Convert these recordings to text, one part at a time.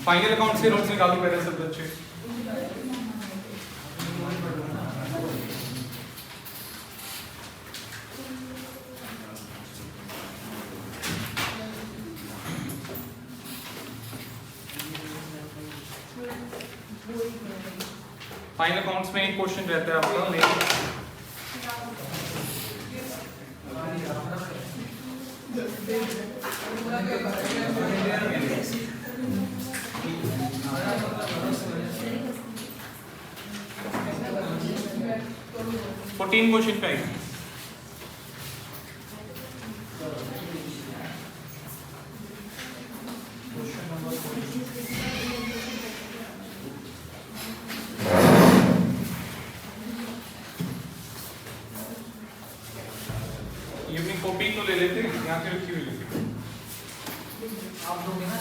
Final account से notes निकालो पहले सब बच्चे। फाइनल अकाउंट्स में एक क्वेश्चन रहता है आपका, लेकिन 14 क्वेश्चन पे आएगी। इवनिंग कॉपी तो ले लेते हैं, यहाँ से रखी हुई लेते आप लोग ना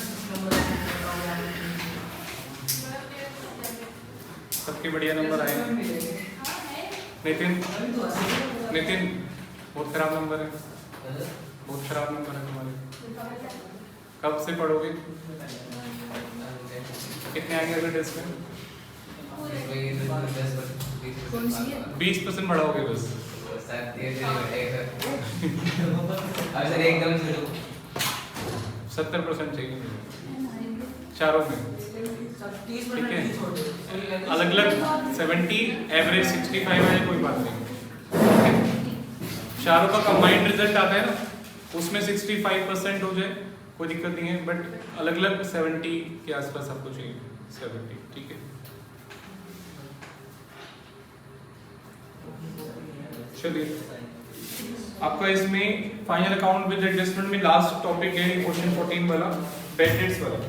सबके बढ़िया नंबर आए। नितिन बहुत खराब नंबर है, बहुत खराब नंबर है तुम्हारे। कब से पढ़ोगे? कितने आएंगे अगले टेस्ट में? 20% बढ़ाओगे बस। सर एकदम 70% चाहिए चारों में, ठीक है? अलग अलग 70, एवरेज 65 है, कोई बात नहीं। चारों का कंबाइंड रिजल्ट आता है ना, उसमें 65% हो जाए कोई दिक्कत नहीं है, बट अलग अलग 70 के आसपास आपको चाहिए, 70, ठीक है? चलिए, आपका इसमें फाइनल अकाउंट विद एडजस्टमेंट में लास्ट टॉपिक है क्वेश्चन 14 वाला, बैड डेट्स वाला।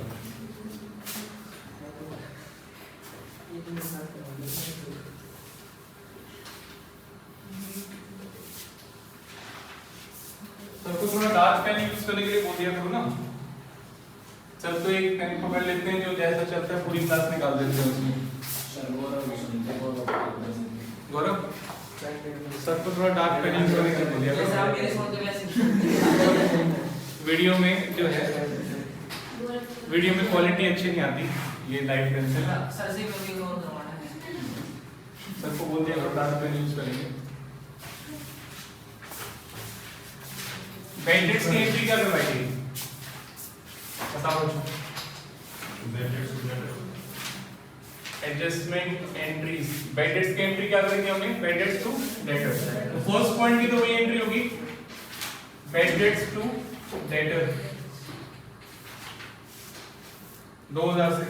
सबको थोड़ा डार्क पेन यूज करने के लिए बोल दिया करो ना। चल तो एक पेन पकड़ लेते हैं जो जैसा चलता है पूरी क्लास निकाल देते हैं उसमें। गौरव सबको थोड़ा डार्क पेन यूज करने के लिए बोल दिया करो। वीडियो में जो है, वीडियो में क्वालिटी अच्छी नहीं आती, ये लाइट पेन से सबको बोल दिया करो डार्क पेन यूज करेंगे। बैड डेट्स की एंट्री क्या करवाएगी बताओ? एडजस्टमेंट एंट्रीज, बैड डेट्स की एंट्री क्या करेंगे हमने? Bad debts to debtor. तो फर्स्ट पॉइंट की तो वही एंट्री होगी, बैड डेट्स टू डेटर 2000 से।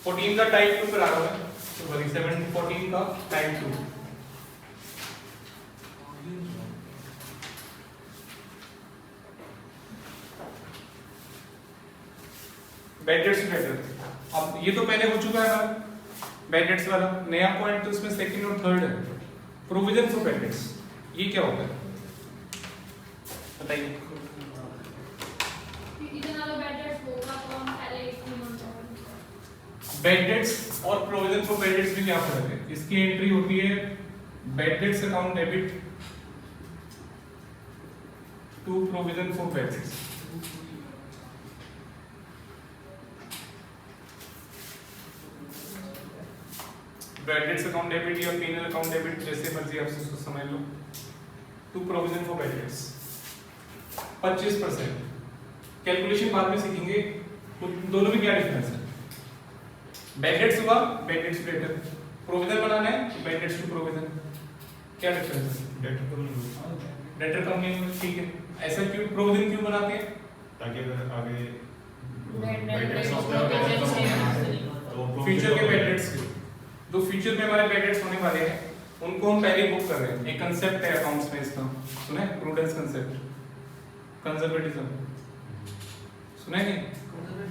14 का टाइप 2 करा रहा हूं, तो वही 14 का type 2। Bad debts to debtor, अब ये तो पहले हो चुका है हमारा बैड डेट्स वाला। नया पॉइंट तो इसमें सेकंड और थर्ड है, प्रोविजन फॉर बैड डेट्स। ये क्या होता है बताइए? बैड डेट्स और प्रोविजन फॉर बैड डेट्स में क्या फर्क है? इसकी एंट्री होती है bad debts account debit to provision for bad debts. Bad debts account debit या पीनल अकाउंट डेबिट, जैसे मर्जी आप इसको समझ लो, to provision for bad debts 25%। Calculation बाद में सीखेंगे, दोनों में क्या डिफरेंस है? बैड डेट्स हुआ bad debts to debtor, provision बनाना है बैड डेट्स टू प्रोविजन, क्या डिफरेंस है? डेटर कम नहीं हुआ, ठीक है। ऐसा क्यों प्रोविजन क्यों बनाते हैं? ताकि अगर आगे फ्यूचर के बैड डेट्स जो फ्यूचर में हमारे बैड डेट्स होने वाले हैं उनको हम पहले बुक कर रहे हैं। एक कंसेप्ट है अकाउंट्स में, इसका सुना है? प्रूडेंस कंसेप्ट, कंजर्वेटिज्म सुना है?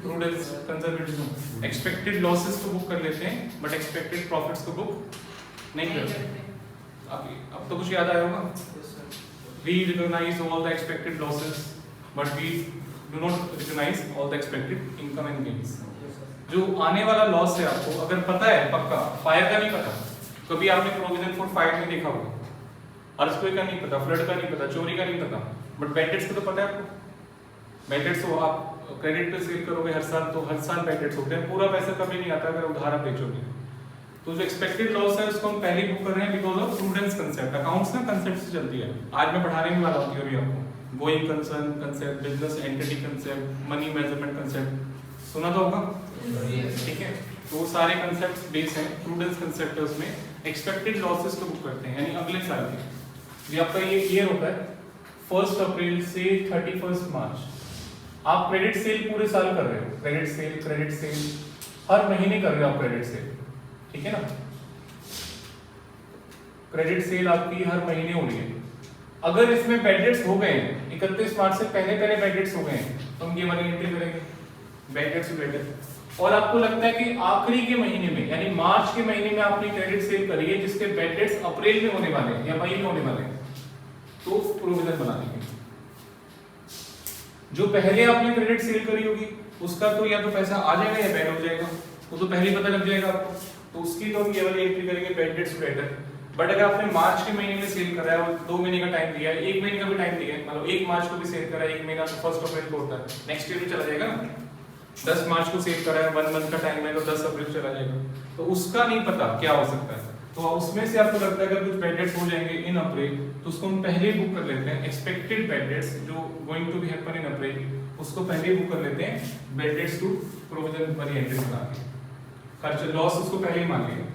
Prudence conservatism. एक्सपेक्टेड लॉसेस को बुक कर लेते हैं बट एक्सपेक्टेड प्रॉफिट्स को बुक नहीं करते। अब तो कुछ याद आया होगा। We recognise all the expected losses but we do not recognise all the expected income and gains. जो आने वाला लॉस है आपको अगर पता है पक्का, फायर का नहीं पता, कभी आपने प्रोविजन फॉर फायर नहीं देखा होगा, अर्थक्वेक का नहीं पता, फ्लड का नहीं पता, चोरी का नहीं पता, बट बैड डेट्स को तो पता है आपको। बैड डेट्स तो आप क्रेडिट पे सेल करोगे हर साल तो हर साल बैड डेट्स होते हैं, पूरा पैसा कभी नहीं आता अगर उधार आप बेचोगे। तो जो एक्सपेक्टेड लॉस है उसको हम पहले ही बुक कर रहे हैं because of prudence concept. Accounts ना कंसेप्ट से चलती है, आज मैं पढ़ाने भी वाला हूँ थ्योरी आपको, going concern concept, business entity concept, money measurement concept, सुना तो होगा, ठीक है। तो सारे कंसेप्ट्स बेस हैं, प्रूडेंस कंसेप्ट है उसमें, एक्सपेक्टेड लॉसेस को बुक करते हैं, यानी अगले साल के। ये आपका ये ईयर होता है 1 अप्रैल से 31 मार्च। आप क्रेडिट सेल पूरे साल कर रहे हो, क्रेडिट सेल हर महीने कर रहे हो आप क्रेडिट सेल, ठीक है ना। क्रेडिट सेल आपकी हर महीने हो रही है। अगर इसमें बैड डेट्स हो गए हैं 31 मार्च से पहले बैड डेट्स हो गए हैं तो हम ये वाली एंट्री करेंगे, बैड डेट्स रिलेटेड। और आपको लगता है कि आखिरी के महीने में यानी मार्च के महीने में आपने क्रेडिट सेल करी है जिसके बैड डेट्स अप्रैल में होने वाले हैं या मई में होने वाले हैं, तो प्रोविजन बना देंगे। जो पहले आपने क्रेडिट सेल करी होगी उसका तो या तो पैसा आ जाएगा या बैड हो जाएगा, वो तो पहले ही पता लग जाएगा आपको, तो उसकी तो हम ये वाली एंट्री करेंगे बैड डेट्स रिलेटेड। बट अगर आपने मार्च के महीने में सेल करा है और 2 महीने का टाइम दिया है, 1 महीने का भी टाइम दिया है, मतलब 1 मार्च को भी सेल करा है, 1 महीना तो 1 अप्रैल को होता है, नेक्स्ट ईयर भी चला जाएगा ना। 10 मार्च को सेल करा है, 1 मंथ का टाइम है तो 10 अप्रैल चला जाएगा, तो उसका नहीं पता क्या हो सकता है। तो उसमें से आपको लगता है अगर कुछ बैड डेट्स हो जाएंगे इन अप्रैल तो उसको हम पहले बुक कर लेते हैं। एक्सपेक्टेड बैड डेट्स जो going to be happen in April उसको पहले बुक कर लेते हैं, बैड डेट्स टू प्रोविजन वाली एंट्री बना के, खर्च लॉस उसको पहले ही मान लिया।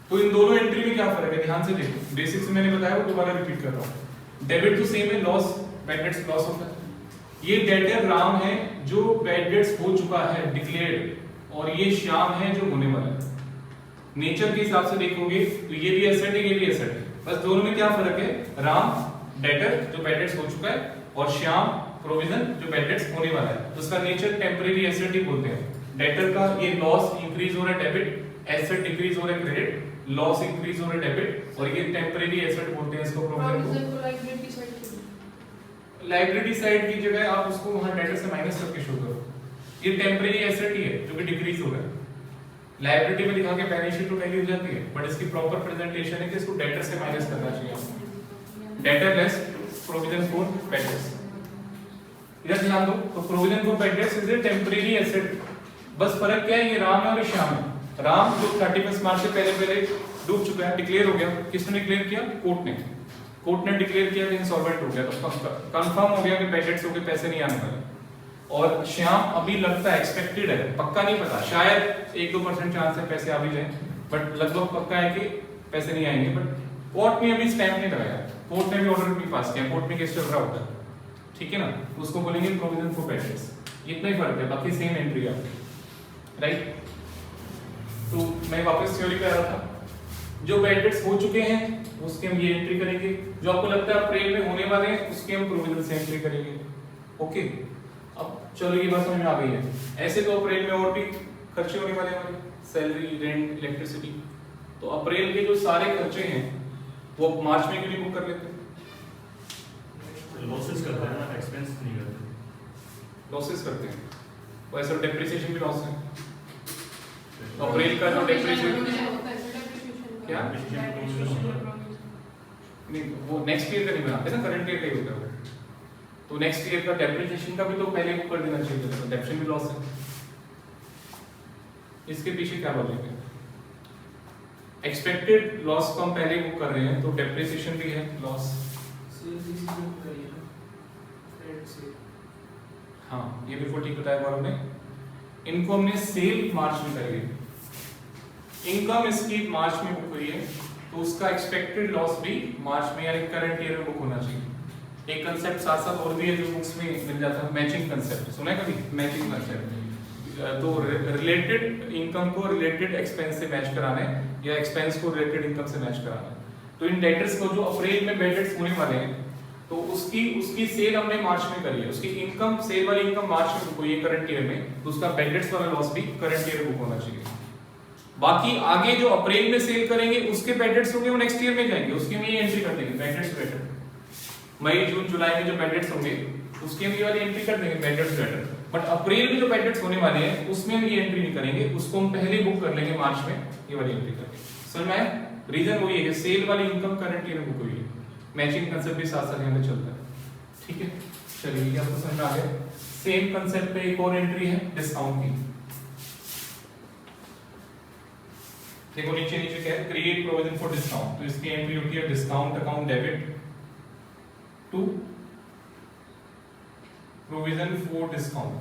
तो इन दोनों एंट्री में क्या फर्क है, ध्यान से देखो, बेसिक्स मैंने बताया वो दोबारा रिपीट कर रहा हूँ। डेबिट तो सेम है, लॉस बैड डेट्स लॉस होता है। ये डेटर राम है जो बैड डेट्स हो चुका है डिक्लेयर्ड, और ये श्याम है जो होने वाला है। नेचर के हिसाब से देखोगे तो ये भी एसेट है, ये भी एसेट है, बस दोनों में क्या फर्क है, राम डेटर जो बैड डेट्स हो चुका है और श्याम प्रोविजन जो बैड डेट्स होने वाला है। तो उसका नेचर टेम्परेरी एसेट ही बोलते हैं। डेटर का ये लॉस इंक्रीज हो रहा है डेबिट, एसेट डिक्रीज हो रहा है क्रेडिट, लॉस इंक्रीज हो रहा है डेबिट, और ये टेम्परेरी एसेट बोलते हैं इसको प्रोविजन को। लाइबिलिटी साइड की जगह आप उसको वहां डेटर से माइनस करके शो करो, ये टेम्परेरी एसेट ही है जो कि डिक्रीज हो रहा है। लाइबिलिटी में लिखा के बैलेंस शीट तो टैली हो जाती है, बट इसकी प्रॉपर प्रेजेंटेशन है कि इसको डेटर से माइनस करना चाहिए आपको, debtor less provision for bad dates. इधर ध्यान दो, तो provision for bad dates is a temporary asset. बस फर्क क्या है, ये राम है और ये श्याम है। राम जो 31 मार्च से पहले डूब चुका है, डिक्लेयर हो गया, किसने डिक्लेयर किया, कोर्ट ने डिक्लेयर किया कि इंसॉल्वेंट हो गया, तो कंफर्म हो गया कि बैड डेट्स हो गए, पैसे नहीं आने वाले। और श्याम अभी लगता है, एक्सपेक्टेड है, पक्का नहीं पता, शायद 1-2% चांस है पैसे आ भी जाए, बट लगभग पक्का है कि पैसे नहीं आएंगे। बट कोर्ट ने अभी स्टैंप नहीं लगाया, कोर्ट ने भी ऑर्डर नहीं पास किया, कोर्ट में केस चल रहा होता है, ठीक है ना, उसको बोलेंगे प्रोविजन फॉर बैड डेट्स। इतना ही फर्क है, बाकी सेम एंट्री है आपकी, राइट। तो मैं वापस थ्योरी पे आ रहा था, जो बैड डेट्स हो चुके हैं उसके हम ये एंट्री करेंगे, जो आपको लगता है अप्रैल में होने वाले हैं उसके हम प्रोविजन से एंट्री करेंगे। ओके, अब चलो ये बात समझ में आ गई है। ऐसे तो अप्रैल में और भी खर्चे होने वाले हमारे, सैलरी, रेंट, इलेक्ट्रिसिटी, तो अप्रैल के जो सारे खर्चे हैं वो मार्च में क्यों नहीं बुक कर लेते? लॉसेस करते हैं ना, एक्सपेंस नहीं करते। लॉसेस करते हैं, वैसे डेप्रिसिएशन भी लॉस है। अप्रैल का जो डेप्रिसिएशन क्या नहीं, वो नेक्स्ट ईयर का नहीं बनाते ना, करंट ईयर का ही होता है। तो नेक्स्ट ईयर का डेप्रिसिएशन का भी तो पहले बुक कर देना चाहिए, तो डेप्रिसिएशन भी लॉस है। इसके पीछे क्या लॉजिक है? एक्सपेक्टेड लॉस को हम पहले बुक कर रहे हैं तो डेप्रिसिएशन भी है लॉस। हाँ, ये बिल्कुल ठीक बताया गौरव ने। इनको हमने सेल मार्च में करी है, इनकम इसकी मार्च में बुक हुई है, तो उसका एक्सपेक्टेड लॉस भी मार्च में यानी करंट ईयर में बुक होना चाहिए। एक कंसेप्ट साथ साथ और भी है जो बुक्स में मिल जाता है, मैचिंग कंसेप्ट, सुना है कभी? मैचिंग कंसेप्ट, तो रिलेटेड इनकम को रिलेटेड एक्सपेंस से मैच कराना है या एक्सपेंस को रिलेटेड इनकम से मैच कराना है। तो इन डेटर्स को जो अप्रैल में बैड डेट्स होने वाले हैं तो उसकी सेल हमने मार्च में करी है, उसकी इनकम, सेल वाली इनकम मार्च में बुक हुई है करंट ईयर में, तो उसका बैड डेट्स वाला लॉस भी करंट ईयर में बुक होना चाहिए। बाकी आगे जो अप्रैल में सेल करेंगे उसके बैड डेट्स होंगे वो नेक्स्ट ईयर में जाएंगे, उसके में ये एंट्री कर देंगे बैड डेट्स रिलेटेड। मई जून जुलाई में जो बैड डेट्स होंगे उसके में ये वाली एंट्री कर देंगे बैड डेट्स रिलेटेड। बट अप्रैल में जो बैड डेट्स होने वाले हैं उसमें हम ये एंट्री नहीं करेंगे, उसको हम पहले बुक कर लेंगे मार्च में, ये वाली एंट्री करके। समझ में आया? रीजन वही है कि सेल वाली इनकम करंट ईयर में बुक हुई है, मैचिंग कंसेप्ट भी साथ साथ यहाँ पे चलता है, ठीक है। चलिए ये आपको समझ में आ गया। सेम कंसेप्ट पे एक और एंट्री है डिस्काउंट की। देखो नीचे नीचे क्या है, क्रिएट प्रोविजन फॉर डिस्काउंट, तो इसकी एंट्री होती है discount account debit to provision for discount.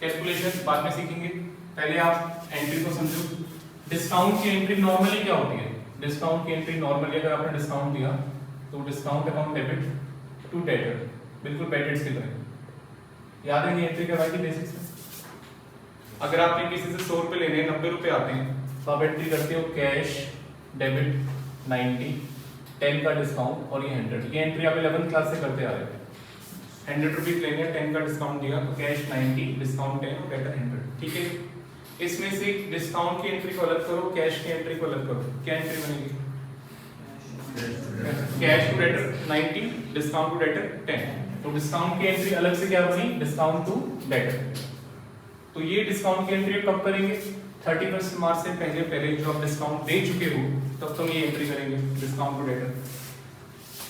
Calculation बाद में सीखेंगे, पहले आप एंट्री को समझो। डिस्काउंट की एंट्री नॉर्मली क्या होती है? डिस्काउंट की एंट्री नॉर्मली अगर आपने डिस्काउंट दिया तो discount account debit to debtor, बिल्कुल डेबिट्स की तरह। याद है ये एंट्री करवाई थी बेसिक से। अगर आपने किसी से 100 रुपए लेने हैं, 90 रुपए आते हैं, तो आप एंट्री करते हो कैश डेबिट 90, 10 का डिस्काउंट और ये 100। ये एंट्री आप 11th क्लास से करते आ रहे हैं। 100 रुपीज लेने हैं, 10 का डिस्काउंट दिया तो कैश 90, डिस्काउंट 10 और डेटर 100। ठीक है, इसमें से डिस्काउंट की एंट्री को अलग करो, कैश की एंट्री को अलग करो। क्या एंट्री बनेगी? Cash to debtor 90, discount to debtor 10। तो डिस्काउंट की एंट्री अलग से क्या बनी? Discount to debtor. तो ये डिस्काउंट की एंट्री कब करेंगे? 31 मार्च से पहले पहले जो आप डिस्काउंट दे चुके हो तब तुम ये एंट्री करेंगे डिस्काउंट टू डेटर।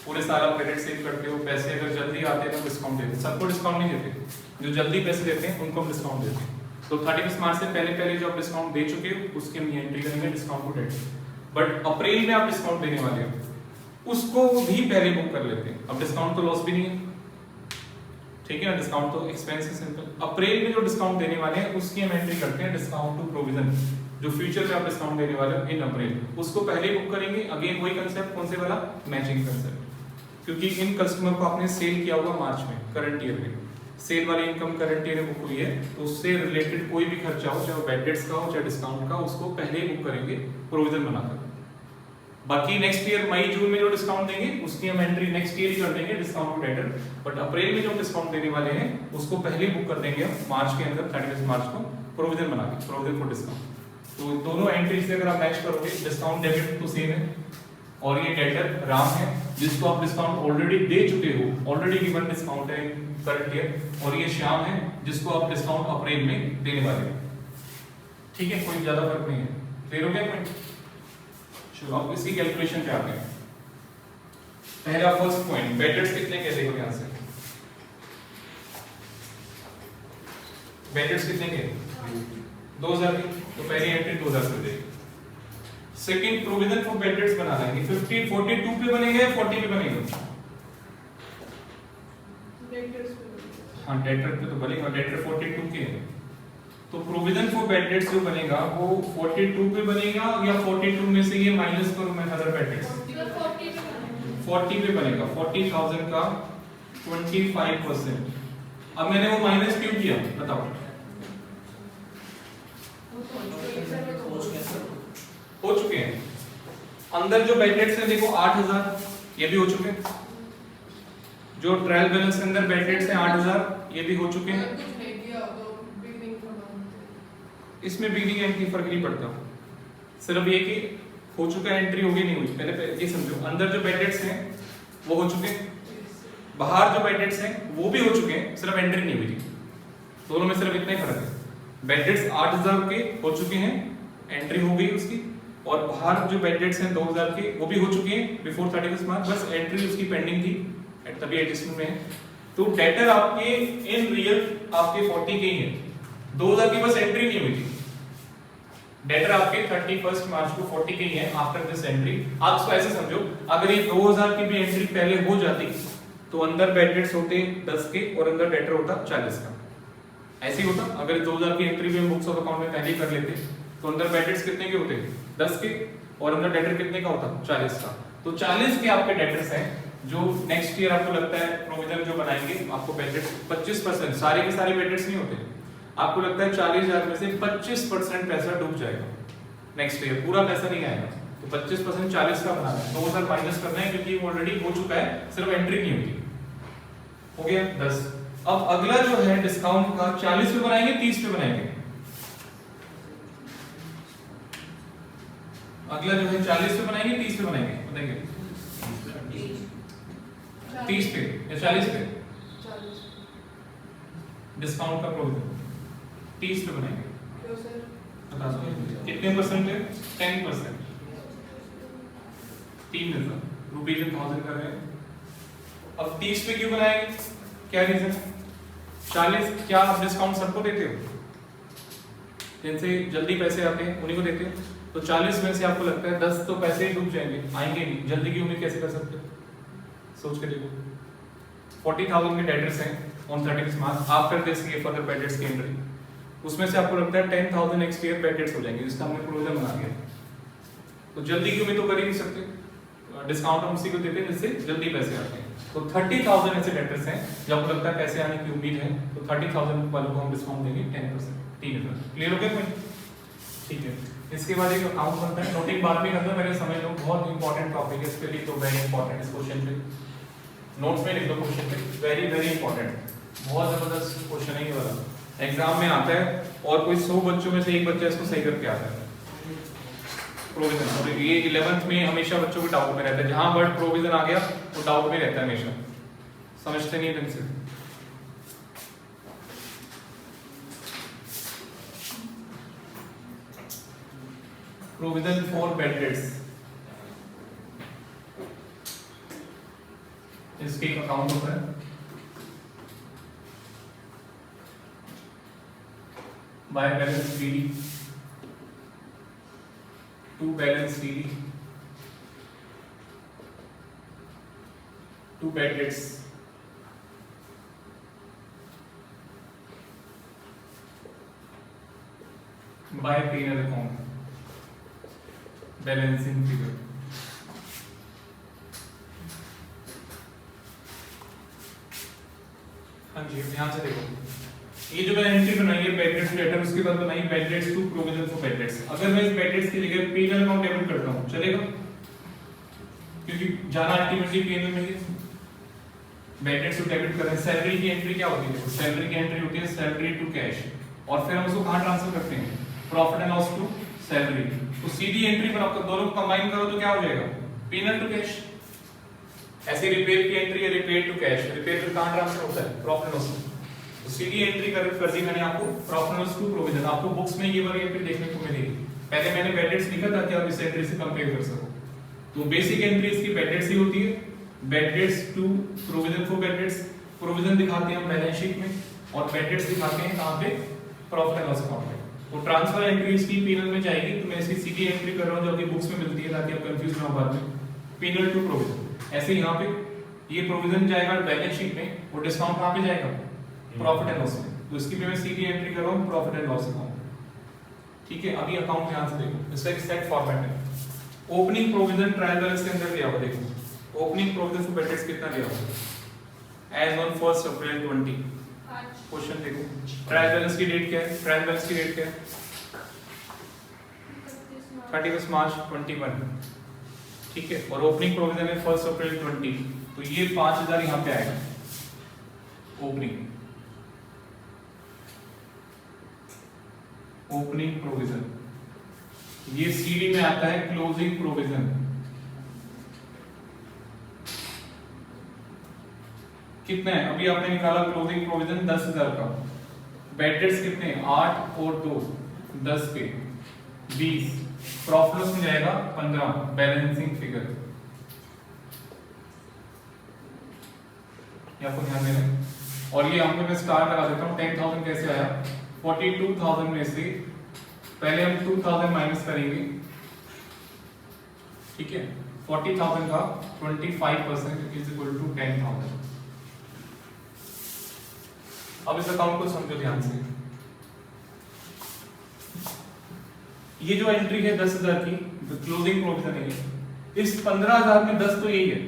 पूरे साल आप क्रेडिट सेव करते हो, पैसे अगर जल्दी आते हैं तो डिस्काउंट देते हैं। सबको डिस्काउंट नहीं देते, जो जल्दी पैसे देते हैं उनको हम डिस्काउंट देते हैं। तो 31 मार्च से पहले पहले जो आप डिस्काउंट दे चुके हो उसकी हम ये एंट्री करेंगे डिस्काउंट टू डेटर। बट अप्रैल में आप डिस्काउंट देने वाले हो उसको भी पहले बुक कर लेते हैं। अब डिस्काउंट तो लॉस भी नहीं है, ठीक है ना, डिस्काउंट तो एक्सपेंस है सिंपल। अप्रैल में जो डिस्काउंट देने वाले हैं उसकी हम एंट्री करते हैं डिस्काउंट टू प्रोविजन। जो फ्यूचर में आप डिस्काउंट देने वाले हो इन अप्रैल, उसको पहले बुक करेंगे। अगेन वही कंसेप्ट, कौन से वाला? Matching concept. क्योंकि इन कस्टमर को आपने सेल किया होगा मार्च में, करंट ईयर में, सेल वाली इनकम करंट ईयर में बुक हुई है, तो उससे रिलेटेड कोई भी खर्चा हो, चाहे बैड डेट्स का हो चाहे डिस्काउंट का, उसको पहले ही बुक करेंगे प्रोविजन बनाकर। बाकी नेक्स्ट ईयर मई जून में जो डिस्काउंट देंगे उसकी हम एंट्री नेक्स्ट ईयर ही कर देंगे डिस्काउंट टू डेटर। बट अप्रैल में जो डिस्काउंट देने वाले हैं उसको पहले बुक कर देंगे हम मार्च के अंदर, 31 मार्च को प्रोविजन बना के, प्रोविजन फॉर डिस्काउंट। तो दोनों एंट्री से अगर आप मैच करोगे, डिस्काउंट डेबिट तो सेम है और ये डेटर राम है जिसको आप डिस्काउंट ऑलरेडी दे चुके हो, ऑलरेडी गिवन डिस्काउंट है करंट ईयर, और ये श्याम है जिसको आप डिस्काउंट अप्रैल में देने वाले हो। ठीक है, कोई ज्यादा फर्क नहीं है। क्लियर हो गया पॉइंट? चलो अब इसकी कैलकुलेशन पे आते हैं। पहला फर्स्ट पॉइंट, बैड डेट्स कितने के देखो यहां से, बैड डेट्स कितने के? 2000 की, तो पहली एंट्री 2000 कर देगी। Second, provision for bad dates बना लेंगे। 50 42 पे बनेगा या 40 पे बनेगा? हाँ, डेटर पे तो बनेगा, डेटर 42 के है। तो प्रोविजन फॉर बैड डेट्स जो बनेगा वो 42 पे बनेगा या 42 में से ये माइनस करूं मैं अदर बैड डेट्स? 40 पे बनेगा। 40,000 का 25%। अब मैंने वो माइनस क्यों किया बताओ? हो चुके हैं। अंदर जो बैड डेट्स हैं देखो 8000 ये भी हो चुके हैं। जो ट्रायल बैलेंस के अंदर बैड डेट्स हैं 8000 ये भी हो चुके हैं। इसमें बिगनिंग एंड की फर्क नहीं पड़ता, सिर्फ ये कि हो चुका है एंट्री होगी नहीं हुई। पहले ये समझो, अंदर जो बैड डेट्स हैं वो हो चुके हैं, बाहर जो बैड डेट्स हैं वो भी हो चुके हैं, सिर्फ एंट्री नहीं हुई थी। दोनों में सिर्फ इतना ही फर्क है। बैड डेट्स 8000 के हो चुके हैं, एंट्री हो गई उसकी, और बाहर जो बैड डेट्स हैं 2000 के वो भी हो चुके हैं बिफोर 31 मार्च, बस एंट्री उसकी पेंडिंग थी, तभी एडजस्टमेंट में है। तो डेटर आपके इन रियल आपके 40 के ही है, 2000 की बस एंट्री नहीं हुई थी। डेटर आपके 31 मार्च को 40 के ही है आफ्टर दिस एंट्री। आप इसको ऐसे समझो, अगर ये 2000 की भी एंट्री पहले हो जाती तो अंदर बैड डेट्स होते 10 के और अंदर डेटर होता 40 का। ऐसे ही होता, अगर 2000 की एंट्री भी हम बुक्स ऑफ अकाउंट में पहले ही कर लेते तो अंदर बैड डेट्स कितने के होते? 10 के, और अंदर डेटर कितने का होता? 40 का। तो 40 के आपके डेटर्स हैं जो नेक्स्ट ईयर आपको लगता है प्रोविजन जो बनाएंगे आपको बैड डेट्स 25%, सारे के सारे बैड डेट्स नहीं होते, आपको लगता है 40,000 में से 25% पैसा डूब जाएगा नेक्स्ट ईयर, पूरा पैसा नहीं आएगा। तो 25% 40 का बनाना है, 2000 माइनस करना है क्योंकि वो ऑलरेडी हो चुका है, सिर्फ एंट्री नहीं हुई। हो गया 10। अब अगला जो है डिस्काउंट का 40 पे बनाएंगे 30 पे बनाएंगे? अगला जो है 40 पे बनाएंगे 30 पे बनाएंगे? बताएंगे 30 पे या 40 पे? डिस्काउंट का प्रोविजन 30 पे बनाएंगे। क्यों सर? बता दो कितने परसेंट है? 10%। 3 रुपीज 1000 कर रहे हैं अब 30 पे क्यों बनाएंगे, क्या रीजन है? 40 क्या आप डिस्काउंट सबको देते हो? जिनसे जल्दी पैसे आते हैं उन्हीं को देते हो। तो 40 में से आपको लगता है 10 तो पैसे ही डूब जाएंगे, आएंगे नहीं, जल्दी की उम्मीद कैसे कर सकते हो? सोच के देखो। 40,000 के डेटर्स हैं ऑन 31 मार्च, आफ्टर दिस ये फर्दर बैड डेट्स की एंट्री, उसमें से आपको लगता है 10,000 नेक्स्ट ईयर बैड डेट्स हो जाएंगे, जिसका हमने प्रोविजन बना दिया। तो जल्दी की उम्मीद तो कर ही नहीं सकते, डिस्काउंट हम उसी को देते हैं जिससे जल्दी पैसे आते हैं। तो 30,000 ऐसे डेटर्स हैं जब आपको लगता है पैसे आने की उम्मीद है, तो 30,000 वालों को हम डिस्काउंट देंगे 10%। ठीक है, क्लियर हो गया पॉइंट? ठीक है। इसके बाद एक अकाउंट बनता है, नोटिंग बाद में करना, मेरे समझ लो बहुत इंपॉर्टेंट टॉपिक है, इसके लिए तो वेरी इंपॉर्टेंट, इस क्वेश्चन पे नोट्स में लिख दो, क्वेश्चन पे वेरी वेरी इंपॉर्टेंट, बहुत जबरदस्त क्वेश्चन है ये वाला, एग्जाम में आता है और कोई 100 बच्चों में से एक बच्चा इसको सही करके आता है। प्रोविजन, और ये 11th में हमेशा बच्चों को डाउट में रहता है, जहां वर्ड प्रोविजन आ गया वो डाउट में रहता है हमेशा, समझते नहीं ढंग से। प्रोविजन फॉर बैड डेट्स, इसके एक अकाउंट होता है, by balance DD to balance DD to bad debts, by P&L account balancing figure. हाँ जी, ध्यान से देखो, ये जो मैंने एंट्री बनाई है बैड डेट्स लेटर, उसके बाद बनाई bad debts to provision for bad debts. अगर मैं इस बैड डेट्स की जगह P&L अकाउंट डेबिट करता हूं चलेगा? क्योंकि जाना अल्टीमेटली P&L में ही, बैड डेट्स को डेबिट कर रहे हैं। सैलरी की एंट्री क्या होती है? सैलरी की एंट्री होती है सैलरी टू कैश, और फिर हम उसको कहां ट्रांसफर करते हैं? Profit and loss to salary. तो सीधी एंट्री पर आपको दोनों को कंबाइन करो तो क्या हो जाएगा? P&L to cash. ऐसे रिपेयर की एंट्री है रिपेयर टू कैश, रिपेयर फिर कहां ट्रांसफर होता है? Profit and loss. तो सीधी एंट्री कर दी मैंने आपको profit and loss to provision. आपको बुक्स में ये वाली एंट्री देखने को मिलेगी। पहले मैंने बैड डेट्स लिखा था कि आप इस एंट्री से कंपेयर कर सको। तो बेसिक एंट्री इसकी बैड डेट्स ही होती है, bad debts to provision for bad debts. Provision दिखाते हैं हम बैलेंस शीट में और बैड डेट्स दिखाते हैं कहां पे? प्रॉफिट एंड लॉस अकाउंट में। तो ट्रांसफर एंट्री इसकी P&L में जाएगी, तो मैं इसकी सीधी एंट्री कर रहा हूं जो कि बुक्स में मिलती है, ताकि आप कंफ्यूज ना हो बाद में। P&L to provision. ऐसे यहां पे ये प्रोविजन जाएगा बैलेंस शीट में, और डिस्काउंट कहां पे जाएगा? प्रॉफिट एंड लॉस में। तो इसकी भी मैं सीधी एंट्री कर रहा हूं प्रॉफिट एंड लॉस अकाउंट। ठीक है, अभी अकाउंट ध्यान से देखो, इसका एक सेट फॉर्मेट है। ओपनिंग प्रोविजन ट्रायल बैलेंस के अंदर दिया हुआ, देखो opening provision for bad dates कितना दिया हुआ एज ऑन 1 अप्रैल 20। क्वेश्चन देखो, ट्रायल बैलेंस की डेट क्या है? ट्रायल बैलेंस की डेट क्या है? 31 मार्च 21। ठीक है, और ओपनिंग प्रोविजन है 1 अप्रैल 20, तो ये 5,000 यहां पे आएगा ओपनिंग प्रोविजन। ये सीडी में आता है क्लोजिंग प्रोविजन। कितना है? अभी आपने निकाला क्लोजिंग प्रोविजन 10,000 का। बैड डेट्स कितने हैं? 8 और 2 10 के 20। प्रॉफिट लॉस में जाएगा 15, बैलेंसिंग फिगर। ये आपको ध्यान देना है। और ये यहाँ पे मैं स्टार लगा देता हूँ। 10,000 कैसे आया? 42,000 में से पहले हम 2,000 माइनस करेंगे। ठीक है, 40,000 का 25% इज इक्वल टू 10,000। अब इस अकाउंट को समझो ध्यान से। ये जो एंट्री है 10,000 की, क्लोजिंग प्रोविजन है, इस 15,000 में 10 तो यही है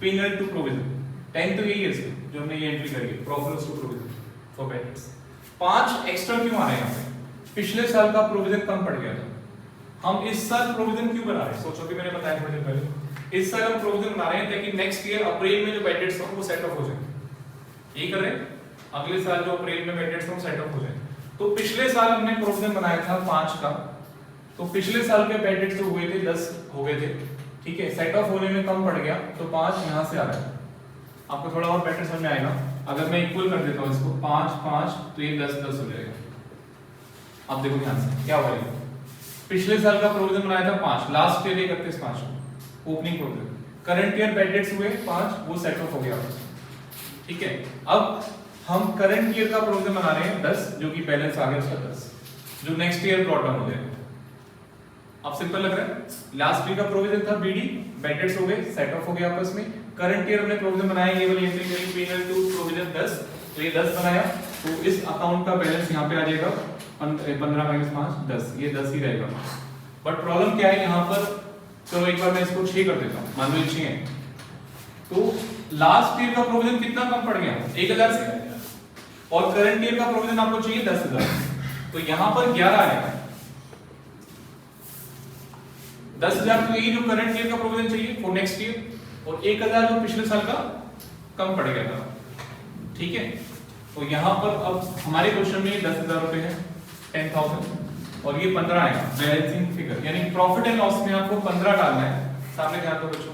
P&L टू प्रोविजन, 10 तो यही है इसमें जो हमने ये एंट्री करी है profit to provision for bad debts. 5 extra क्यों आ रहे हैं यहाँ पे? पिछले साल का प्रोविजन कम पड़ गया था, हम इस साल प्रोविजन क्यों बना रहे हैं? सोचो कि मैंने बताया थोड़ी देर पहले, इस साल हम प्रोविजन बना रहे हैं ताकि नेक्स्ट ईयर अप्रैल में जो बैड डेट्स हो वो सेट ऑफ हो जाए। यही कर रहे हैं, अगले साल जो अप्रैल में बैड डेट्स हो सेट ऑफ हो जाए। तो पिछले साल हमने प्रोविजन बनाया था 5 का, तो पिछले साल के बैड डेट्स जो हुए थे 10 हो गए थे। ठीक है, सेट ऑफ होने में कम पड़ गया तो 5 यहां से आ रहा है। आपको थोड़ा और बेटर समझ में आएगा अगर मैं इक्वल कर देता हूं इसको, 5 5 तो ये 10 10 हो जाएगा। अब देखो ध्यान से क्या हुआ, पिछले साल का प्रोविजन बनाया था 5, last year 31 5 opening provision, current year bad debts हुए 5, वो सेट ऑफ हो गया। ठीक है, अब हम करंट ईयर का प्रोविजन बना रहे हैं 10, जो कि बैलेंस आ गया उसका 10, जो नेक्स्ट ईयर प्लॉट डाउन हो जाएगा। अब सिंपल लग रहा है। लास्ट ईयर का प्रोविजन था बीडी, बैड डेट्स हो गए, सेट ऑफ हो गया आपस में। करंट ईयर हमने प्रोविजन बनाया, ये वाली एंट्री करी P&L टू प्रोविजन 10, तो ये 10 बनाया, तो इस अकाउंट का बैलेंस यहाँ पे आ जाएगा 15 माइनस 5 10, ये 10 ही रहेगा। बट प्रॉब्लम क्या है यहाँ पर, चलो एक बार मैं इसको 6 कर देता हूँ, मान लो 6 है, तो लास्ट ईयर का प्रोविजन कितना कम पड़ गया 1000 से, और करंट ईयर का प्रोविजन आपको चाहिए 10,000, तो यहाँ पर 11 आएगा। 10,000 तो यही जो करंट ईयर का प्रोविजन चाहिए फॉर नेक्स्ट ईयर, और 1,000 जो पिछले साल का कम पड़ गया था। ठीक है, तो यहाँ पर अब हमारे क्वेश्चन में 10,000 रुपए है 10,000, और ये 15 आएगा बैलेंसिंग फिगर, यानी प्रॉफिट एंड लॉस में आपको 15 डालना है। सामने ध्यान दो बच्चों,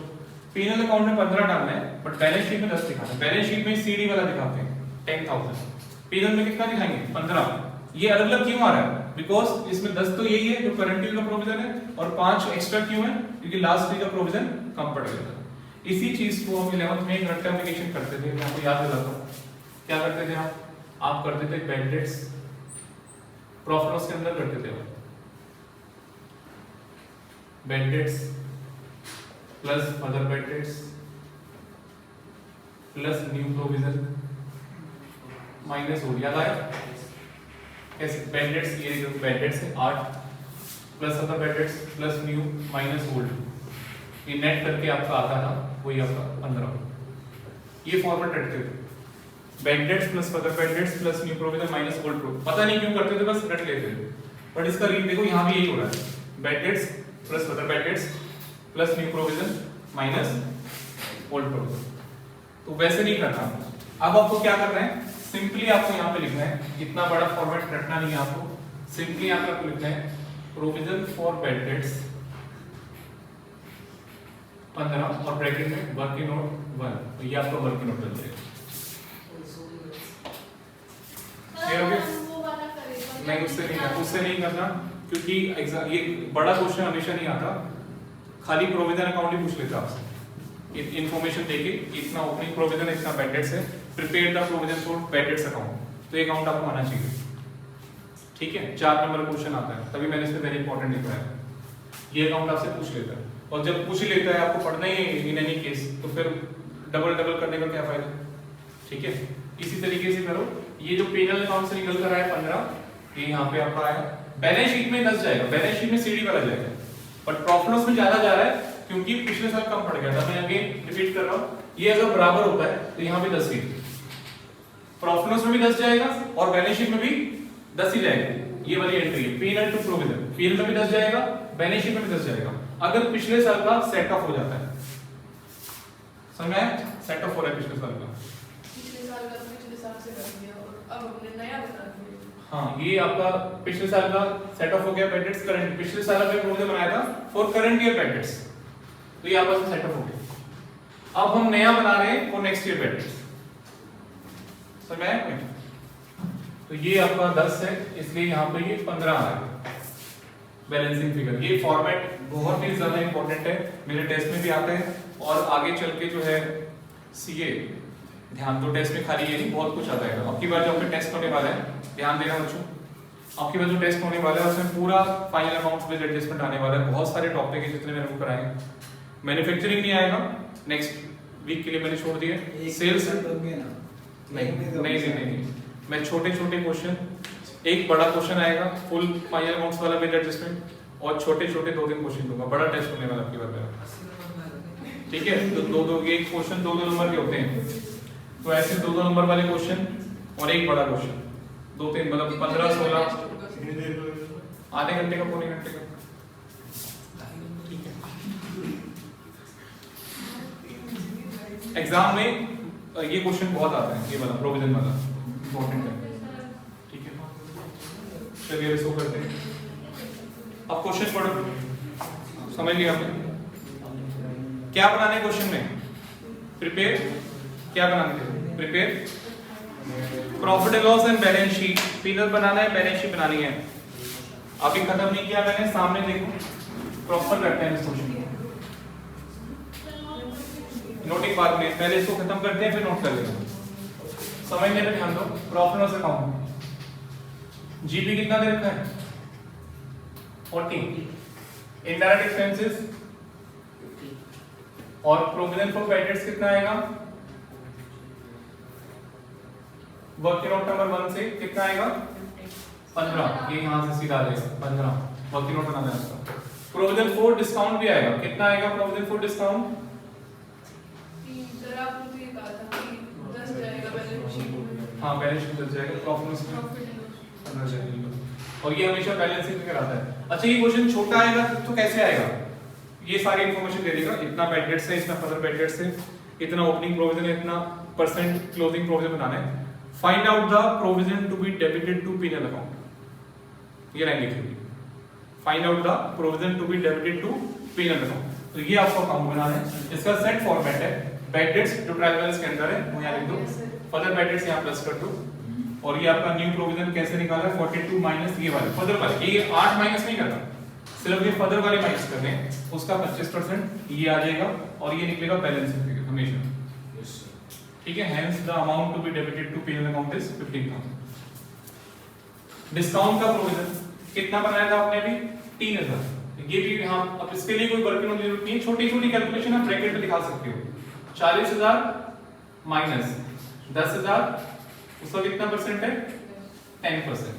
P&L अकाउंट में 15 डालना है, बट बैलेंस शीट में 10 दिखाना है। बैलेंस शीट में सीडी वाला दिखाते हैं 10,000, P&L में कितना दिखाएंगे 15। ये अलग अलग क्यों आ रहा है, बिकॉज इसमें 10 तो यही है जो करंट ईयर का प्रोविजन है, और 5 एक्स्ट्रा क्यों है, क्योंकि लास्ट ईयर का प्रोविजन कम पड़ गया था। इसी चीज को हम 11th में एक एप्लीकेशन करते थे, मैं आपको याद दिलाता हूं। क्या करते थे आप करते थे बैड डेट्स प्रॉफिट लॉस के अंदर करते थे, bad debts plus other bad debts plus new provision minus हो याद आया कैसे, बैड डेट्स, ये जो बैड डेट्स है 8 plus other bad debts plus new minus old, ये नेट करके आपका आता था वही आपका 15। ये फॉर्मेट रखते थे, bad debts plus other bad debts plus new provision minus old provision. पता नहीं क्यों करते थे, बस रट लेते थे, बट इसका रीड देखो यहाँ भी यही हो रहा है, bad dates plus other bad debts plus new provision minus old provision. तो वैसे नहीं करना। अब आपको क्या करना है, सिंपली आपको यहाँ पे लिखना है, इतना बड़ा फॉर्मेट रखना नहीं है आपको, सिंपली यहाँ पे आपको लिखना है प्रोविजन फॉर बैड डेट्स 15 और ब्रैकेट में वर्किंग नोट 1, तो ये आपका वर्किंग नोट बन जाएगा। क्लियर हो गया? नहीं, उससे नहीं करना, क्योंकि एग्जाम ये बड़ा क्वेश्चन हमेशा नहीं आता, खाली प्रोविजन अकाउंट ही पूछ लेता है आपसे, इन्फॉर्मेशन देके इतना ओपनिंग प्रोविजन इतना बैड डेट्स है, prepare the provision for bad debts account, तो ये अकाउंट आपको आना चाहिए। ठीक है, 4 नंबर क्वेश्चन आता है, तभी मैंने इसमें वेरी इंपॉर्टेंट लिखा है, ये अकाउंट आपसे पूछ लेता है, और जब पूछ ही लेता है आपको पढ़ना ही इन एनी केस, तो फिर डबल करने का क्या फायदा। ठीक है, इसी तरीके से करो, ये जो P&L अकाउंट से निकल कर आया 15, ये यहाँ पे आपका आया, बैलेंस शीट में 10 जाएगा, बैलेंस शीट में सीडी वाला जाएगा, बट प्रॉफिट लॉस में ज्यादा जा रहा है क्योंकि पिछले साल कम पड़ गया था। मैं अगेन रिपीट कर रहा हूँ, ये अगर बराबर होता है तो यहाँ पे 10 ही, प्रॉफिट लॉस में भी 10 जाएगा और बैलेंस शीट में भी 10 ही जाएगा। ये वाली एंट्री है P&L टू प्रोविजन, P&L में भी 10 जाएगा, बैलेंस शीट में भी 10 जाएगा, अगर पिछले साल का सेट ऑफ हो जाता है। समझ में, सेट ऑफ हो रहा है पिछले साल का, पिछले साल से कर दिया और अब हमने नया बना दिया। हाँ, ये आपका पिछले साल का सेट ऑफ हो गया बैड डेट्स करंट, पिछले साल में प्रोविजन बनाया था for current year bad debts, तो ये आपस में सेट ऑफ हो गया। अब हम नया बना रहे हैं for next year bad debts. समझ में आया? तो ये आपका 10 है, इसलिए यहाँ पे ये 15 आ रहा है बैलेंसिंग फिगर। ये फॉर्मेट बहुत ही ज्यादा इंपॉर्टेंट है, मेरे टेस्ट में भी आता है, और आगे चल के जो है सीए ध्यान दो, टेस्ट में खाली ये नहीं बहुत कुछ आता है। अब की बार जो अपने टेस्ट होने वाला है, ध्यान देना बच्चों, अब की बार जो टेस्ट होने वाला है उसमें पूरा फाइनल अमाउंट बेस्ड एडजस्टमेंट आने वाला है। बहुत सारे टॉपिक है जितने मैंने वो कराए हैं। मैन्युफैक्चरिंग नहीं आएगा, नेक्स्ट वीक के लिए मैंने छोड़ दिए। सेल्स नहीं, मैं छोटे क्वेश्चन, एक बड़ा क्वेश्चन आएगा फुल फाइनल अमाउंट्स वाला बेस्ड एडजस्टमेंट, और छोटे 2-3 क्वेश्चन दूंगा। बड़ा टेस्ट होने वाला आपकी बार मेरा, ठीक है? तो दो एक क्वेश्चन 2 नंबर के होते हैं, तो ऐसे 2 नंबर वाले क्वेश्चन और एक बड़ा क्वेश्चन, 2-3 मतलब 15-16 आधे घंटे का, पौने घंटे का। ठीक है, एग्जाम में ये क्वेश्चन बहुत आता है, ये वाला प्रोविजन वाला इंपॉर्टेंट है। ठीक है, चलिए इसको करते हैं। अब क्वेश्चन पढ़ो, समझ लिया आपने क्या बनाने क्वेश्चन में? प्रिपेयर, क्या बनाने थे? Prepare profit and loss and balance sheet, P&L बनाना है, बैलेंस शीट बनानी है। अभी खत्म नहीं किया मैंने, सामने देखो, प्रॉपर करते हैं इस क्वेश्चन को, नोटिंग बाद में, पहले इसको खत्म करते हैं फिर नोट कर लेंगे। समझने पे ध्यान दो। Profit and loss account GP कितना दे रखा है 40, इनडायरेक्ट एक्सपेंसेस और प्रोविजन फॉर बैड डेट्स कितना आएगा, वर्किंग नोट नंबर 1 से कितना आएगा 15, ये यहां से सीधा आ जाएगा 15 वर्किंग नोट बना देना उसका। प्रोविजन फॉर डिस्काउंट भी आएगा, कितना आएगा प्रोविजन फॉर डिस्काउंट, सर आपने तो ये कहा था कि 10 जाएगा बैलेंस शीट में। हाँ बैलेंस शीट 10 जाएगा, प्रॉफिट में प्रॉफिट एंड लॉस 15 जाएगा, और ये हमेशा बैलेंसिंग में कराता है। अच्छा ये क्वेश्चन छोटा आएगा तो कैसे आएगा, ये सारी इंफॉर्मेशन दे देगा, इतना बैड डेट्स है, इतना फर्दर बैड डेट्स है, इतना ओपनिंग प्रोविजन है, इतना परसेंट क्लोजिंग प्रोविजन बनाना है। Find out the provision to be debited to penal account, ये लाइन लिखिए, find out the provision to be debited to penal account. तो ये आपको अकाउंट बनाना है, इसका सेट फॉर्मेट है, बैड डेट्स जो ट्रायल बैलेंस के अंदर है वो यहाँ लिख दो, फर्दर बैड डेट्स यहाँ प्लस कर दो, और ये आपका न्यू प्रोविजन कैसे निकाला है 42 माइनस ये वाले फर्दर वाले, ये 8 माइनस नहीं करना, सिर्फ ये फर्दर वाले माइनस करने हैं, उसका 25% ये आ जाएगा और ये निकलेगा बैलेंस फिगर हमेशा, ठीक है। Hence the amount to be debited to PL account is 15,000। Discount का प्रोविजन कितना बनाया था आपने अभी 3000, ये भी यहां अब इसके लिए कोई वर्किंग नोट जरूरत नहीं है, छोटी छोटी कैलकुलेशन आप ब्रैकेट में दिखा सकते हो। 40,000 माइनस 10,000, उसका कितना परसेंट है 10%।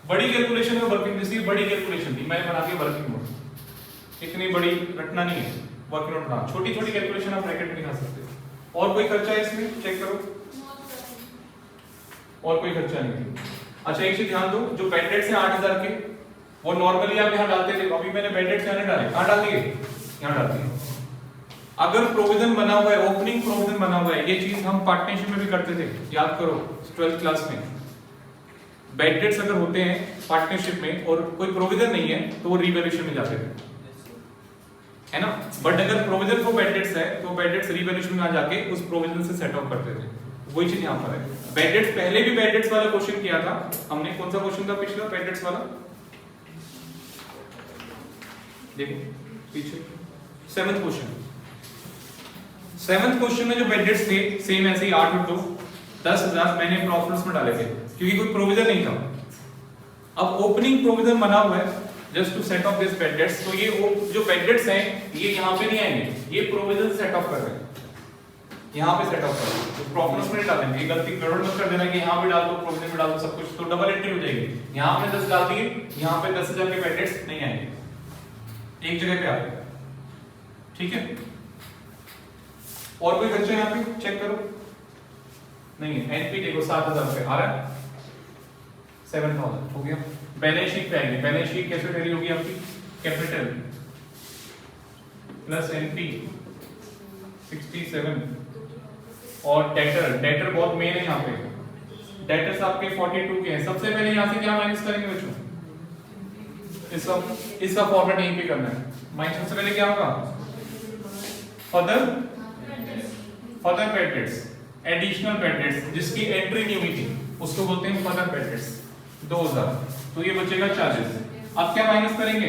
बड़ी कैलकुलेशन में वर्किंग, जैसे बड़ी कैलकुलेशन थी मैंने बना दी वर्किंग नोट, इतनी बड़ी रटना नहीं है, वर्किंग नोट बना, छोटी छोटी कैलकुलेशन आप ब्रैकेट में दिखा सकते हो। और कोई खर्चा है इसमें चेक करो, और कोई खर्चा नहीं है। अच्छा एक चीज ध्यान दो, जो बैड डेट्स हैं 8,000 के वो नॉर्मली आप यहाँ डालते थे, अभी मैंने बैड डेट्स यहाँ डाले, कहाँ डाल दिए यहाँ डाल दिए। अगर प्रोविजन बना हुआ है, ओपनिंग प्रोविजन बना हुआ है, ये चीज हम पार्टनरशिप में भी करते थे, याद करो 12th क्लास में। बैड डेट्स अगर होते हैं पार्टनरशिप में और कोई प्रोविजन नहीं है तो वो रीवैल्यूएशन में जाते थे, है ना। बट अगर प्रोविजन फॉर बैड डेट्स है तो बैड डेट्स रीवैल्यूएशन में आ जाके उस प्रोविजन से सेट ऑफ करते थे, वही चीज यहाँ पर है। बैड डेट्स पहले भी बैड डेट्स वाला क्वेश्चन किया था हमने, कौन सा क्वेश्चन था पिछला बैड डेट्स वाला, देखो पीछे 7th क्वेश्चन। 7th क्वेश्चन में जो बैड डेट्स थे सेम ऐसे ही 8 और 2 10,000 मैंने प्रॉफिट्स में डाले थे क्योंकि कोई प्रोविजन नहीं था। अब ओपनिंग प्रोविजन बना हुआ है just to set off this bad debts, तो ये जो बैड डेट्स हैं ये यहाँ पे नहीं आएंगे, ये प्रोविजन सेट ऑफ कर रहे हैं, यहाँ पे सेट ऑफ कर रहे हैं, तो प्रॉफिट्स में डाल देंगे। गलती गड़बड़ मत कर देना कि यहाँ पे डाल दो प्रोविजन में डाल दो सब कुछ, तो डबल एंट्री हो जाएगी। यहाँ पे 10 डाल दिए, यहाँ पे 10,000 के बैड डेट्स नहीं आएंगे, एक जगह पे आ गए, ठीक है। और कोई खर्चा यहाँ पे चेक करो, नहीं है। एनपी देखो 7,000 रुपए आ रहा है, 7,000 हो गया। बैलेंस शीट पे आएंगे, बैलेंस शीट कैसे तैयारी होगी आपकी, कैपिटल प्लस एनपी 67 और डेटर बहुत मेन है यहाँ पे, डेटर्स आपके 42 के हैं। सबसे पहले यहाँ से क्या माइनस करेंगे बच्चों, इसका फॉर्मेट यहीं पे करना है। माइनस सबसे पहले क्या होगा, further bad dates, additional bad debts जिसकी एंट्री नहीं हुई थी उसको बोलते हैं फर्दर बैड डेट्स 2,000, तो ये बचेगा 40। अब क्या माइनस करेंगे,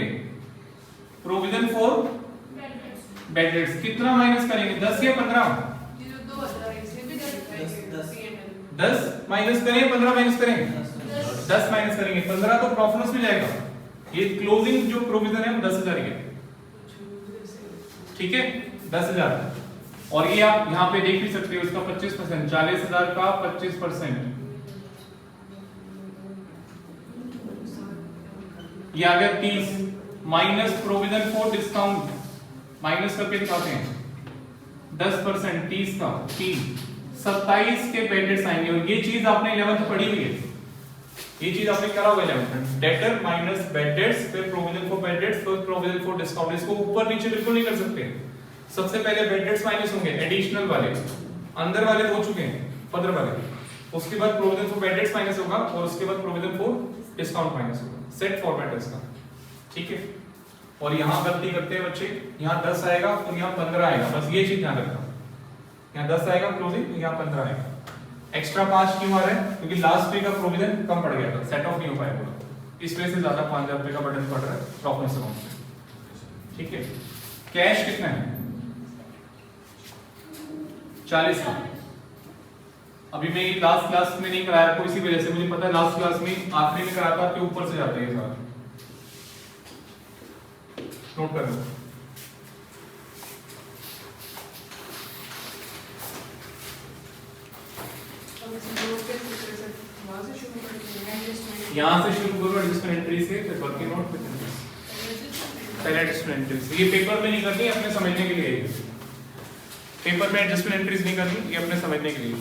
प्रोविजन फॉर बैड डेट्स, कितना माइनस करेंगे 10 या 15, ये जो 2,000 इससे भी 10 माइनस करें 15 माइनस करें 10 माइनस करेंगे, 15 तो प्रॉफिट में जाएगा। ये क्लोजिंग जो प्रोविजन है वो 10,000 है, ठीक है 10,000। और ये आप यहाँ पे देख भी सकते हो इसका 25%, 40,000 का 25%, ये आ गया 30 minus provision for discount, minus करके दिखाते हैं 10%, 30 का 3, 27 के बैड डेट्स आएंगे। और ये चीज आपने 11th पढ़ी हुई है, ये चीज आपने करा हुआ है 11th में, डेटर माइनस बैड डेट्स, फिर प्रोविजन फॉर बैड डेट्स, फिर प्रोविजन फॉर डिस्काउंट। इसको ऊपर नीचे बिल्कुल नहीं कर सकते, सबसे पहले बैड डेट्स माइनस होंगे, एडिशनल वाले, अंदर वाले हो चुके हैं फर्दर वाले, उसके बाद provision for bad dates minus होगा और उसके बाद प्रोविजन फॉर डिस्काउंट माइनस होगा। सेट फॉर्मेट है इसका, ठीक है। और यहां गलती करते हैं बच्चे, यहां 10 आएगा और यहां 15 आएगा, बस ये चीज ध्यान रखना, यहां 10 आएगा क्लोजिंग, यहां 15 आएगा। एक्स्ट्रा 5 क्यों आ रहा है, क्योंकि लास्ट पे का प्रोविजन कम पड़ गया था, सेट ऑफ नहीं हो पाया पूरा, इस वजह से ज्यादा 5,000 रुपए का बर्डन पड़ रहा है प्रॉफिट अकाउंट पे, ठीक है। कैश कितना है 40 का, अभी मैं ये लास्ट क्लास में नहीं कराया आपको, इसी वजह से मुझे पता है लास्ट क्लास में आखिरी में कराता आपके ऊपर से जाते हैं सारे। नोट कर लो। अब इसे नोट कैसे कर सकते हैं? वहाँ से शुरू करते हैं एडजस्टमेंट। यहाँ से शुरू करो एडजस्टमेंट एंट्री से, फिर वर्किंग नोट, फिर पहले एडजस्टमेंट एंट्रीज। ये पेपर में नहीं करनी, अपने समझने के लिए है। पेपर में एडजस्टमेंट एंट्रीज नहीं करनी, ये अपने समझने के लिए।